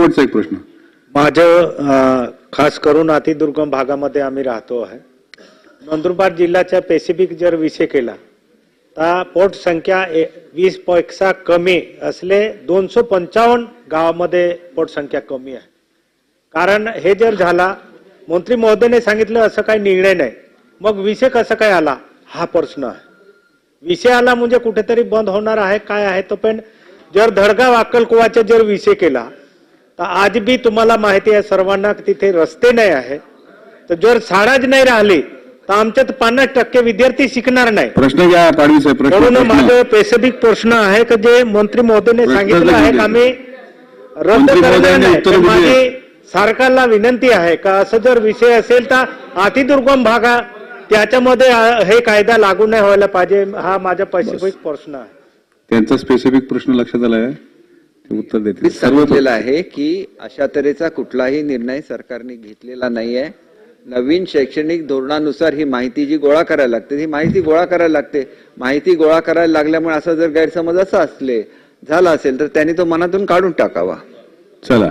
शेवटचा एक प्रश्न. माझं खास करून अतिदुर्गम भागामध्ये आम्ही राहतो आहे. नंदुरबार जिल्ह्याच्या पॅसिफिक जर विषय केला तर पोट संख्या 20 पेक्षा कमी असले 255 गावामध्ये पोट संख्या कमी आहे. कारण हे जर झाला, मंत्री महोदयाने सांगितलं असं काही निर्णय नाही, मग विषय कसा काय आला हा प्रश्न आहे. विषय आला म्हणजे कुठेतरी बंद होणार आहे काय आहे तो. पण जर धडगाव अक्कलकुवाचा जर विषय केला तर आज बी तुम्हाला माहिती आहे सर्वांना तिथे रस्ते नाही आहे. तर जर शाळाच नाही राहिली तर आमच्यात 50% विद्यार्थी शिकणार नाही. प्रश्न घ्या पाडवी साहेब. म्हणून माझं स्पेसिफिक प्रश्न आहे की जे मंत्री महोदयाने सांगितलं आहे की आम्ही रद्द करणार नाही. माझी सरकारला विनंती आहे का असं जर विषय असेल तर अतिदुर्गम भागा त्याच्यामध्ये हे कायदा लागू नाही व्हायला पाहिजे. हा माझा स्पेसिफिक प्रश्न आहे. त्यांचा स्पेसिफिक प्रश्न लक्षात आला आहे, ते उत्तर देतील. मी सांगितलेलं आहे की अशा तऱ्हेचा कुठलाही निर्णय सरकारने घेतलेला नाहीये. नवीन शैक्षणिक धोरणानुसार ही माहिती जी गोळा करायला लागते ही माहिती गोळा करायला लागते. माहिती गोळा करायला लागल्यामुळे असा जर गैरसमज असा झाला असेल तर त्यांनी तो मनातून काढून टाकावा. चला.